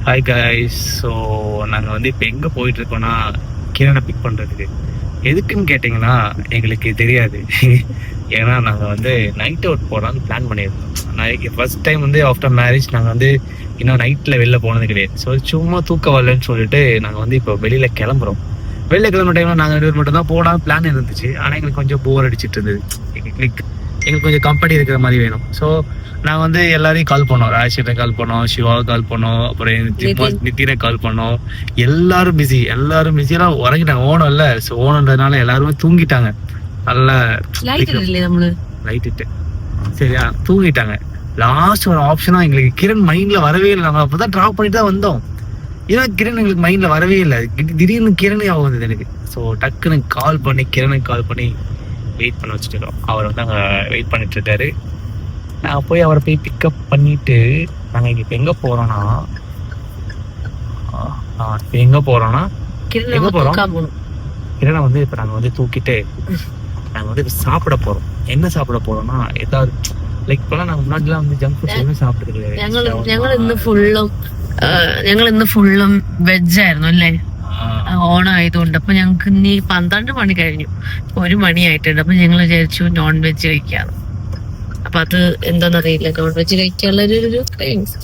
Hi guys. So நாங்கள் வந்து இப்போ எங்கே போயிட்டுருக்கோன்னா கிரணை பிக் பண்ணுறதுக்கு. எதுக்குன்னு கேட்டிங்கன்னா எங்களுக்கு தெரியாது. ஏன்னா நாங்கள் வந்து நைட் அவுட் போகலான்னு பிளான் பண்ணியிருந்தோம். நான் ஃபர்ஸ்ட் டைம் வந்து ஆஃப்டர் மேரேஜ் நாங்கள் வந்து இன்னும் நைட்டில் வெளில போனது கிடையாது. ஸோ சும்மா தூக்கம் வரலன்னு சொல்லிட்டு நாங்கள் வந்து இப்போ வெளியில் கிளம்புறோம். வெளில கிளம்புற டைமில் நாங்கள் 2 பேர் மட்டும் தான் போகலான்னு பிளான் இருந்துச்சு. ஆனால் எங்களுக்கு கொஞ்சம் போர் அடிச்சிட்டு இருந்தது. எங்களுக்கு கொஞ்சம் கம்பெனி இருக்கிற மாதிரி வேணும். ஸோ நான் வந்து எல்லாரையும் கால் பண்ணோம். ராஜிட்ட கால் பண்ணோம், சிவாவை கால் பண்ணோம், அப்புறம் நிதினை கால் பண்ணோம். எல்லாரும் பிஸியெல்லாம் உறங்கிட்டாங்க. ஓனம் இல்லை, ஸோ ஓனன்றதுனால எல்லாருமே தூங்கிட்டாங்க. நல்லா லைட்டு சரியா தூங்கிட்டாங்க. லாஸ்ட் ஒரு ஆப்ஷனா எங்களுக்கு கிரண் மைண்ட்ல வரவே இல்லை. நாங்கள் அப்பதான் டிராப் பண்ணிட்டு தான் வந்தோம். ஏன்னா கிரண் எங்களுக்கு மைண்ட்ல வரவே இல்லை. திடீர்னு கிரண் ஞாபகம் வந்தது எனக்கு. ஸோ டக்குன்னு கிரணுக்கு கால் பண்ணி வெயிட் பண்ண வச்சுட்டு அவர் வந்து அங்கே வெயிட் பண்ணிட்டு இருக்காரு. நான் போய் அவரை போய் பிக்கப் பண்ணிட்டு நாங்கள் இப்போ எங்கே போகிறோன்னா கிரணை வந்து இப்போ நாங்கள் வந்து தூக்கிட்டு நாங்கள் வந்து இப்போ சாப்பிட போகிறோம். என்ன சாப்பிட போகிறோம்னா ஏதாவது லைக் இப்போலாம் நாங்கள் முன்னாடிலாம் வந்து ஜங்க் ஃபுட்ஸ் எதுவுமே சாப்பிட்டது ഞങ്ങൾ ഇന്ന് ഫുള്ളും വെജ് ആയിരുന്നു അല്ലേ, ഓണം ആയതുകൊണ്ട്. അപ്പൊ ഞങ്ങൾക്ക് ഇനി 12 മണി കഴിഞ്ഞു, 1 മണിയായിട്ടുണ്ട്. അപ്പൊ ഞങ്ങൾ വിചാരിച്ചു നോൺ വെജ് കഴിക്കാറ്. അപ്പൊ അത് എന്താണെന്നറിയില്ല, നോൺ വെജ് കഴിക്കാനുള്ള ഒരു ക്രേവിങ്സ്.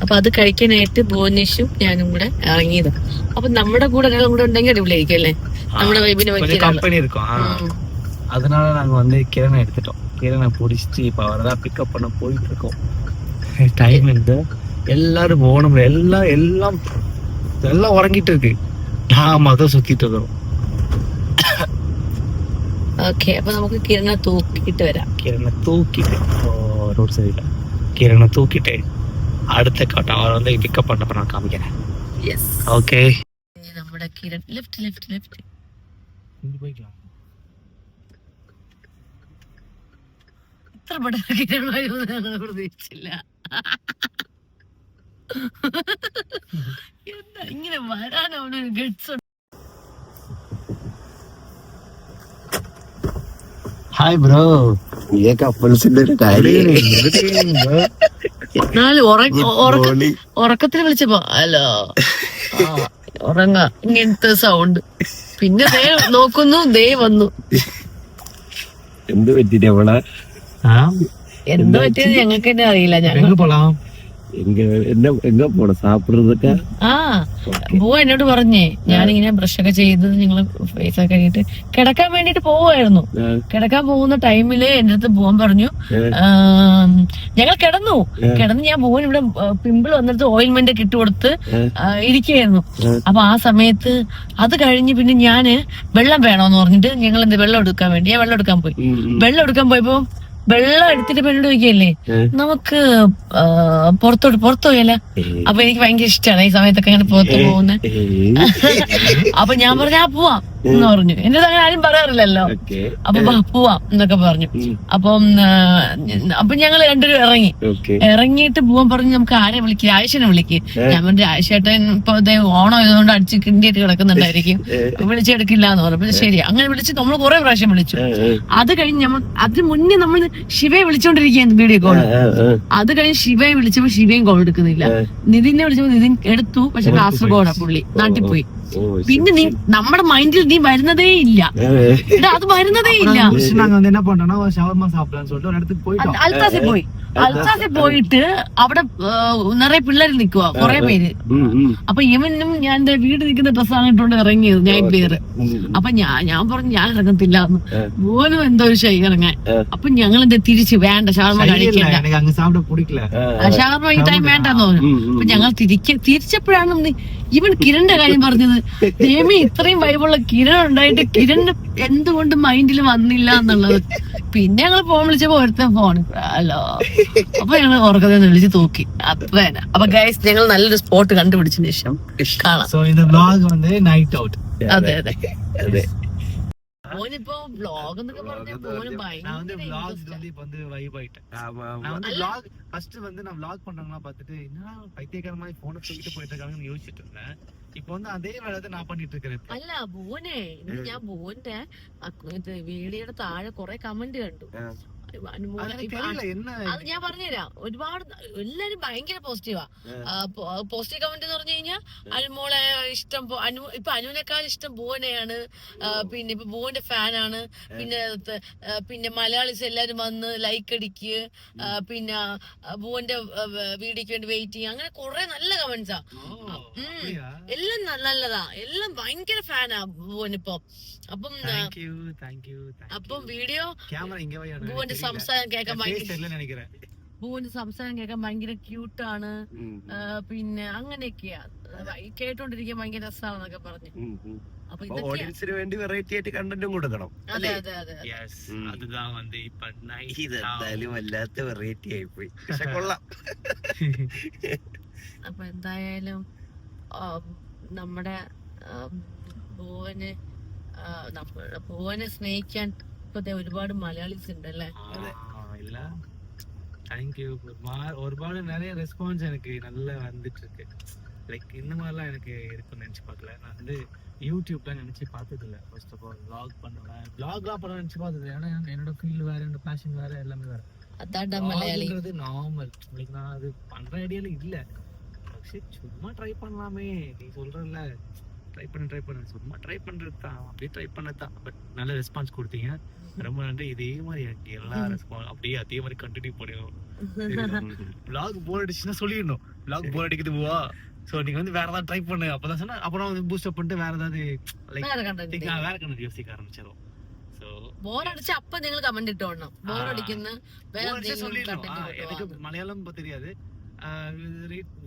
അപ്പൊ അത് കഴിക്കാനായിട്ട് ഭുവനേഷും ഞാനും കൂടെ ഇറങ്ങിയത്. അപ്പൊ നമ്മുടെ കൂടെ ഒരാളും കൂടെ ഉണ്ടെങ്കിൽ അടിപൊളിയായിരിക്കും അല്ലേ, നമ്മുടെ വൈബിന് പറ്റിയ. அதனால நாங்க வந்து கிரணை எடுத்துட்டோம். கிரணை பிடிச்சிட்டு இப்போ அவரை தான் பிக்கப் பண்ண போயிட்டு இருக்கோம். டைம் இருந்து எல்லாரும் போகணும். எல்லாம் உறங்கிட்டு இருக்கு. நாம தான் சுத்திட்டு இருக்கிறோம். ഓക്കെ, അപ്പൊ നമുക്ക് കിരണ തൂക്കിട്ട് വരാം. ரோட் சரியில்லை. கிரணை தூக்கிட்டு அடுத்த கட்டம் அவரை வந்து பிக்கப் பண்ணப்ப நான் காமிக்கிறேன். ஓகே, നമ്മുടെ കിരൺ ലെഫ്റ്റ് போய்க்கலாம். ഇത്ര പെട്ടെന്ന് കിരണമായിരുന്നു ഞങ്ങൾ പ്രതീക്ഷിച്ചില്ല. എന്താ ഇങ്ങനെ വരാൻ അവനൊരു ഗട്സ്. Hi bro. എന്നാലും ഉറക്കത്തിൽ വിളിച്ചപ്പോ ഹലോ ഉറങ്ങ ഇങ്ങനത്തെ സൗണ്ട്. പിന്നെ ദേ നോക്കുന്നു, ദേ വന്നു. എന്ത് പറ്റിട്ട് എന്ത് പറ്റിയത് ഞങ്ങൾക്ക് തന്നെ അറിയില്ല. ഞങ്ങൾ എങ്ക പോണ സാപ്പിടുறதுக்கு ബോ എന്നോട് പറഞ്ഞേ, ഞാനിങ്ങനെ ബ്രഷൊക്കെ ചെയ്ത് നിങ്ങള് ഫേസ് ഒക്കെ കഴിഞ്ഞിട്ട് കിടക്കാൻ വേണ്ടിട്ട് പോവായിരുന്നു. കിടക്കാൻ പോകുന്ന ടൈമില് എന്റെ അടുത്ത് പോവാൻ പറഞ്ഞു. ഞങ്ങൾ കിടന്ന് ഞാൻ പോവാൻ ഇവിടെ പിമ്പിൾ വന്നിട്ട് ഓയിൽമെന്റ് ഒക്കെ ഇട്ട് കൊടുത്ത് ഇരിക്കുകയായിരുന്നു. അപ്പൊ ആ സമയത്ത് അത് കഴിഞ്ഞ് പിന്നെ ഞാന് വെള്ളം വേണോന്ന് പറഞ്ഞിട്ട് ഞങ്ങൾ എന്ത് വെള്ളം എടുക്കാൻ വേണ്ടി ഞാൻ വെള്ളം എടുക്കാൻ പോയപ്പോ വെള്ളം എടുത്തിട്ട് പെണ്ണോട് ചോദിക്കല്ലേ, നമുക്ക് പുറത്തു പോയല്ല. അപ്പൊ എനിക്ക് ഭയങ്കര ഇഷ്ടമാണ് ഈ സമയത്തൊക്കെ അങ്ങനെ പുറത്ത് പോകുന്നത്. അപ്പൊ ഞാൻ പറഞ്ഞ പോവാം എന്ന് പറഞ്ഞു. എന്റെ അങ്ങനെ ആരും പറയാറില്ലല്ലോ. അപ്പൊ പോവാം എന്നൊക്കെ പറഞ്ഞു. അപ്പൊ ഞങ്ങൾ രണ്ടുപേരും ഇറങ്ങിയിട്ട് പോവാൻ പറഞ്ഞു. നമുക്ക് ആരെ വിളിക്കുക, ആയിഷനെ വിളിക്കുക. ഞാൻ പറഞ്ഞു ആയിഷേട്ടൻ ഇപ്പൊ ഓണം ആയതുകൊണ്ട് അടിച്ച് കിണ്ടിയിട്ട് കിടക്കുന്നുണ്ടായിരിക്കും, വിളിച്ചെടുക്കില്ല എന്ന് പറഞ്ഞു. ശരി, അങ്ങനെ വിളിച്ച് നമ്മൾ കുറെ പ്രാവശ്യം വിളിച്ചു. അത് കഴിഞ്ഞ് അതിന് മുന്നേ നമ്മൾ ശിവയെ വിളിച്ചോണ്ടിരിക്കുകയാണ് വീഡിയോ കോൾ. അത് കഴിഞ്ഞ് ശിവയെ വിളിച്ചപ്പോ ശിവയും കോൾ എടുക്കുന്നില്ല. നിതിനെ വിളിച്ചപ്പോ നിതിൻ എടുത്തു, പക്ഷെ കാസർഗോഡാ പുള്ളി, നാട്ടിൽ പോയി. പിന്നെ നീ നമ്മുടെ മൈൻഡിൽ നീ വരുന്നതേ ഇല്ല. അത് വരുന്നതേ ഇല്ല. അൽത്താസിൽ പോയിട്ട് അവിടെ നിറയെ പിള്ളേർ നിക്കുവാ, കുറെ പേര്. അപ്പൊ ഇവനും ഞാൻ എന്റെ വീട് നിൽക്കുന്ന ഡ്രസ്സാണ് ഇട്ടുകൊണ്ട് ഇറങ്ങിയത്, ഞാൻ പേര്. അപ്പൊ ഞാൻ പറഞ്ഞു ഞാൻ ഇറങ്ങത്തില്ല എന്ന്. പോലും എന്തോ ഒരു ഷൈ ഇറങ്ങാൻ. അപ്പൊ ഞങ്ങൾ എന്താ തിരിച്ച് വേണ്ട ഷവർമ കഴിക്കണ്ട, ഷവർമ ഈ ടൈം വേണ്ടെന്ന് പറഞ്ഞു. അപ്പൊ ഞങ്ങൾ തിരിച്ചപ്പോഴാണ് ഇവൻ കിരണിന്റെ കാര്യം പറഞ്ഞത്. ദേമി ഇത്രയും വൈബുള്ള കിരൺ ഉണ്ടായിട്ട് കിരണ് എന്തുകൊണ്ട് മൈൻഡിൽ വന്നില്ല എന്നുള്ളത്. പിന്നെ ഞങ്ങൾ ഫോൺ വിളിച്ചപ്പോ ഒരുത്തൻ ഫോൺ ഹലോ. അപ്പൊ ഞങ്ങൾ ഉറക്കത്തെ വിളിച്ച് തൂക്കി, അത്ര തന്നെ. അപ്പൊ ഗൈസ് ഞങ്ങൾ നല്ലൊരു സ്പോട്ട് കണ്ടുപിടിച്ചതിന് ശേഷം കാണാം. അതെ. മോനിപ്പോ വ്ലോഗ് എന്നൊക്കെ പറഞ്ഞ മോന് ஃபர்ஸ்ட் வந்து நான் vlog பண்றாங்களா பார்த்துட்டு என்ன பைத்தியக்கார மாதிரி போனை தூக்கிட்டு போயிட்டு இருக்காங்கன்னு யோசிச்சுட்டு இருந்தேன். இப்போ வந்து അതേ വേള நான் பண்ணிட்டு இருக்கிறேன். അല്ല ബോനെ, ഞാൻ ബോന്റെ വീഡിയോയുടെ താഴെ കുറെ കമന്റ് കണ്ടു. അനുമോളെ അത് ഞാൻ പറഞ്ഞുതരാം. ഒരുപാട് എല്ലാരും ഭയങ്കര പോസിറ്റീവാ. പോസിറ്റീവ് കമന്റ് എന്ന് പറഞ്ഞു കഴിഞ്ഞാൽ അനുമോളെ ഇഷ്ടം ഇപ്പൊ അനുവിനേക്കാൾ ഇഷ്ടം ഭുവനെയാണ്. പിന്നെ ഇപ്പൊ ഭുവന്റെ ഫാനാണ്. പിന്നെ മലയാളീസ് എല്ലാരും വന്ന് ലൈക്ക് അടിക്കുക, പിന്നെ ഭുവന്റെ വീഡിയോക്ക് വേണ്ടി വെയിറ്റ് ചെയ്യുക, അങ്ങനെ കുറെ നല്ല കമന്റ്സാ. എല്ലാം നല്ലതാ, എല്ലാം ഭയങ്കര ഫാനാ ഭുവനിപ്പോ. അപ്പം വീഡിയോ ഭുവന്റെ സംസാരം കേൾക്കാൻ ഭയങ്കര ക്യൂട്ടാണ്. പിന്നെ അങ്ങനെയൊക്കെയാ കേട്ടോണ്ടിരിക്കാൻ ഭയങ്കര രസമാണെന്നൊക്കെ പറഞ്ഞു. അപ്പൊ ഓഡിയൻസിന് വേണ്ടി വെറൈറ്റി ആയിട്ട് കണ്ടന്റും കൊടുക്കണം. അതെ അതെ അതെ. ഇതെന്തായാലും വല്ലാത്ത വെറൈറ്റി ആയിപ്പോയി. പക്ഷെ കൊള്ളാം. അപ്പൊ എന്തായാലും നമ്മുടെ ഭുവനെ സ്നേഹിക്കാൻ ഇപ്പത്തെ ഒരുപാട് മലയാളീസ് ഉണ്ടല്ലേ. ഒരുപാട് நிறைய ரெஸ்பான்ஸ் எனக்கு நல்லா வந்துட்டு இருக்கு. லைக் இந்த மாதிரிலாம் எனக்கு இருக்குன்னு நினைச்சு பார்க்கல. நான் வந்து யூடியூப்ல நினைச்சு பார்த்தது இல்லை. ஃபர்ஸ்ட் ஆஃப் ஆல் vlog பண்ணுவேன், vlogலாம் பண்ண நினைச்சு பார்த்தது. ஏன்னா என்னோட ஃபீல்டு வேற, என்னோட பேஷன் வேற, எல்லாமே வேற. அதான்டா மலையாளிங்கிறது நார்மல். லைக் நான் அது பண்ற ஐடியால இல்ல. சரி சும்மா ட்ரை பண்ணலாமே, நீ சொல்றல ட்ரை பண்ண சும்மா ட்ரை பண்றது தான், அப்படியே ட்ரை பண்ணதான். பட் நல்ல ரெஸ்பான்ஸ் கொடுத்தீங்க, ரொம்ப நன்றி. இதே மாதிரி எனக்கு எல்லா ரெஸ்பான்ஸ் அப்படியே அதே மாதிரி கண்டினியூ பண்ணுவோம். vlog போர் அடிச்சுன்னா சொல்லிடணும், vlog போர் அடிக்குது போவா, ஸோ நீங்க வந்து வேற ஏதாவது ட்ரை பண்ணு. அப்பதான் சொன்னா அப்புறம் வந்து பூஸ்ட் அப் பண்ணிட்டு வேற ஏதாவது லைக் வேற கண்டென்ட் யோசிக்க ஆரம்பிச்சிடும். ஸோ போர் அடிச்சு அப்ப നിങ്ങൾ കമന്റ് ഇട്ടോണം. ബോർ അടിക്കുന്ന எனக்கு மலையாளம் தெரியாது,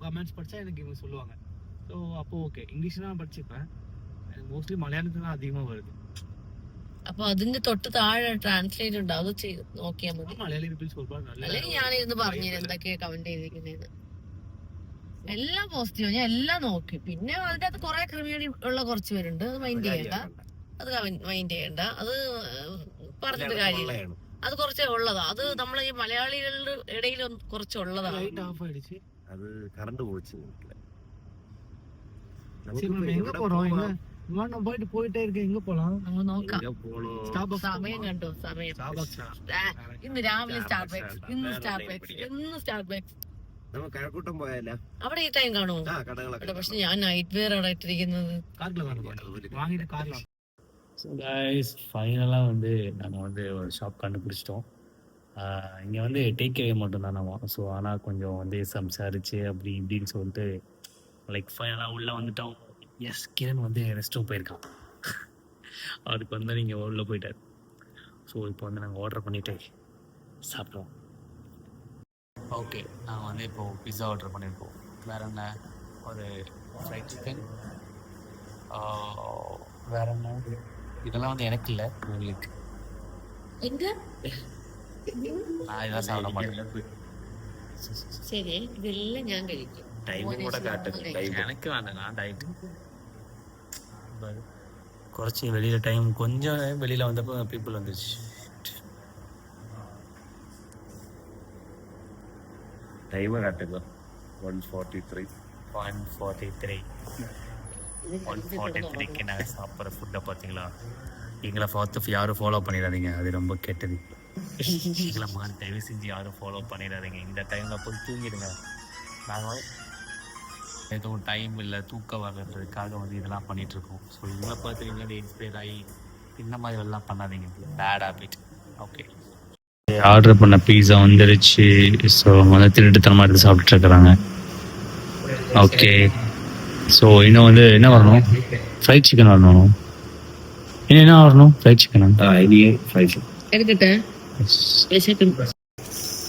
கமெண்ட்ஸ் படிச்சா எனக்கு இவங்க சொல்லுவாங்க. ஸோ அப்போ ஓகே. இங்கிலீஷ் தான் படிச்சுப்பேன், மோஸ்ட்லி மலையாளத்துல தான் அதிகமா வருது. അപ്പൊ അതിന്റെ തൊട്ട് താഴെ ട്രാൻസ്ലേറ്റ് ഉണ്ട്, അത് ചെയ്ത് നോക്കിയാൽ മതി. മലയാളി പീപ്പിൾസ് ഒരുപാട് നല്ല, അല്ലെങ്കിൽ ഞാനിരുന്ന് പറഞ്ഞു എന്തൊക്കെയാ കമന്റ് ചെയ്തിരിക്കുന്നതെന്ന്. എല്ലാം പോസിറ്റീവ്, ഞാൻ എല്ലാം നോക്കി. പിന്നെ അതിന്റെ അകത്ത് കുറെ ക്രിമിനൽ ഉള്ള കുറച്ച് പേരുണ്ട്, അത് മൈൻഡ് ചെയ്യണ്ട. അത് പറഞ്ഞിട്ട് കാര്യമില്ല. അത് കുറച്ചേ ഉള്ളതാ, അത് നമ്മളെ ഈ മലയാളികളുടെ ഇടയിൽ കുറച്ചുള്ളതാണ്. അത് കറണ്ട് പോയിട്ടേ ഇருக்கு. എங்க പോலாம் നമ്മൾ നോക്കാം. സമയം കണ്ടോ, സമയം ഇന്ന് രാവിലെ സ്റ്റാർബക്സ് കഴക്കൂട്ടം പോയാലോ? അവിടെ ഈ ടൈം കാണുമോ? പക്ഷെ ഞാൻ നൈറ്റ് വെയർ അവിടെ ഇട്ടിരിക്കുന്നത്. ஃபைனலாக வந்து நாங்கள் வந்து ஒரு ஷாப் கண்டுபிடிச்சிட்டோம். இங்கே வந்து டேக்அவே மட்டும்தான் நம்ம. ஸோ ஆனால் கொஞ்சம் வந்து சம்சாரிச்சு அப்படி இப்படின்னு சொல்லிட்டு லைக் ஃபைனலாக உள்ளே வந்துட்டோம். எஸ், கிரண் வந்து ரெஸ்ட் ரூம் போயிருக்கான். அதுக்கு வந்து நீங்கள் உள்ளே போயிட்டார். ஸோ இப்போ வந்து நாங்கள் ஆர்டர் பண்ணிவிட்டு சாப்பிடுவோம். ஓகே, நாங்கள் வந்து இப்போது பிஸா ஆர்டர் பண்ணியிருக்கோம். வேறு என்ன, ஒரு ஃப்ரைட் சிக்கன், வேற என்ன, இதெல்லாம் வந்து எனக்கு இல்லை, உங்களுக்கு. நான் இதெல்லாம் சாப்பிட மாட்டேன். சரி, இதெல்லாம் ഞാൻ കഴിക്കും. எனக்கு வேண்டாம், நான் டயட். കുറച്ച് വെളിയിൽ ടൈം கொஞ்சம் வெளியில் வந்தப்போ பீப்புள் வந்துருச்சு. ടൈം കാട്ടുക 1:43. 1:43க்கு நாங்கள் சாப்பிட்ற ஃபுட்டை பார்த்தீங்களா? எங்களை பார்த்து யாரும் ஃபாலோ பண்ணிடாதீங்க, அது ரொம்ப கெட்டது. எங்களை மாதிரி தயவு செஞ்சு யாரும் ஃபாலோ பண்ணிடாதீங்க. இந்த டைமில் போய் தூங்கிடுங்க. நாங்கள் எதுவும் டைம் இல்லை, தூக்கம் வர்றதுக்காக வந்து இதெல்லாம் பண்ணிகிட்ருக்கோம். ஸோ இவங்களை பார்த்து எங்களை இன்ஸ்பயர் ஆகி இந்த மாதிரி எல்லாம் பண்ணாதீங்க, பேட் ஹேபிட். ஓகே, ஆர்டர் பண்ண பீஸா வந்துருச்சு. ஸோ வந்து திருட்டுத்தனமாக எடுத்து சாப்பிட்டுருக்குறாங்க. ஓகே, ஸோ இன்னும் வந்து என்ன வரணும்? ஃப்ரைட் சிக்கன் வரணும். இன்னும் என்ன வரணும்? ஃப்ரைட் சிக்கனா? എടുക്കട്ടെ.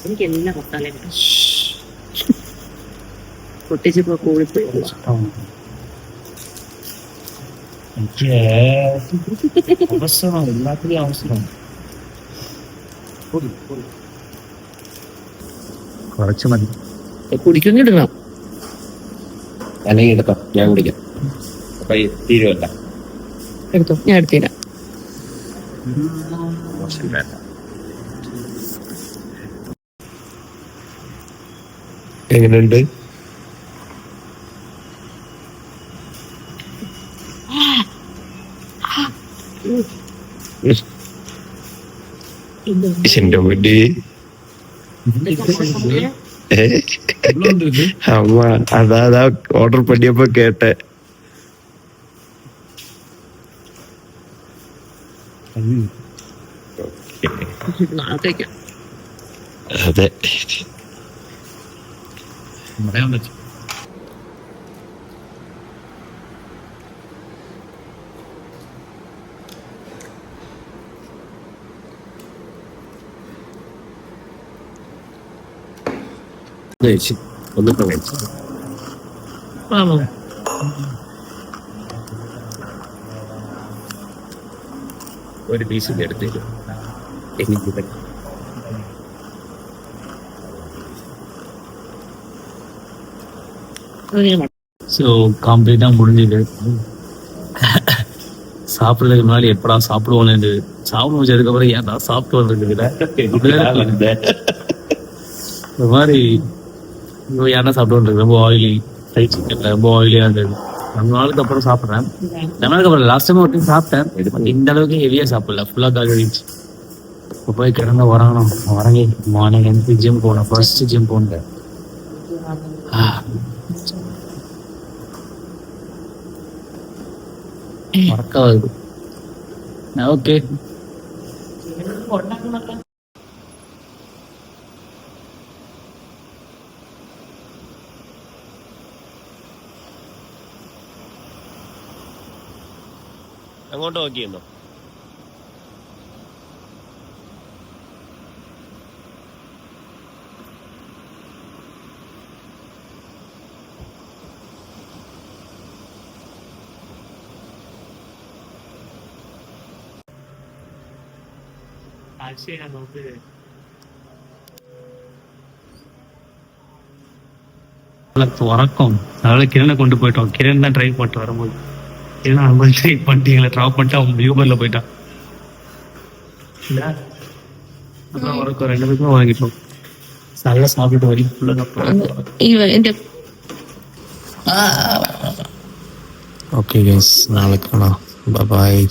എനിക്ക് എല്ലാ മസാലയും പൊട്ടിച്ചപ്പോ കൂടിപ്പോയി. அவசரம், எல்லாத்துலேயும் அவசரம். കുറച്ച് മതി. കുടിക്കുന്നിടണം. അല്ലെങ്കിൽ എടുക്കാം, ഞാൻ കുടിക്കാം. അപ്പൊ തീരുവല്ല, എടുത്തോ, ഞാൻ എടുത്തുതരാം. എങ്ങനെയുണ്ട്? എന്റെ മുടി അമ്മ അതാ ഓർഡർ പണിയപ്പോ കേട്ടെ. അതെ ഒന്നിപ്പോ കഴിച്ചു. ഒരു പീസിന്റെ അടുത്തേക്ക് എനിക്ക് ஸோ கம்ப்ளீட்டாக முடிஞ்சுது. சாப்பிட்றதுக்கு முன்னாடி எப்படா சாப்பிடுவோன்னு சாப்பிட முடிச்சதுக்கப்புறம் ஏன்டா சாப்பிட்டு வந்துருக்குதுல இந்த மாதிரி ஏன்டா சாப்பிட்டு வந்துருக்கு. ரொம்ப ஆயிலி ஃப்ரைட் சிக்கனில் ரொம்ப ஆயிலியாக இருந்தது. 2 நாளுக்கு அப்புறம் சாப்பிட்றேன். 2 நாளுக்கு அப்புறம் லாஸ்ட் டைம் ஒரு டைம் சாப்பிட்டேன். இந்த அளவுக்கு ஹெவியாக சாப்பிடல, ஃபுல்லாக காலிச்சு. இப்போ போய் கிடந்த வரங்க மார்னிங் எனக்கு ஜிம் போனேன். ஃபர்ஸ்ட் ஜிம் போனேன். മറക്കാവുന്നത്. ഓക്കെ അങ്ങോട്ട് നോക്കിയെന്നോ? உறக்கம். அதனால கிரணை கொண்டு போயிட்டோம். கிரண் தான் டிரைவ் பண்ணிட்டு வரும்போது கிரண் அவங்க டிரைவ் பண்ணிட்டு எங்களை ட்ராப் பண்ணிட்டு அவங்க யூபர்ல போயிட்டான். அப்புறம் உறக்கம் 2 பேருக்கும் வாங்கிட்டோம். நல்லா சாப்பிட்டு வரி ஃபுல்லாக. ஓகே கைஸ், நாளைக்கு பாய்.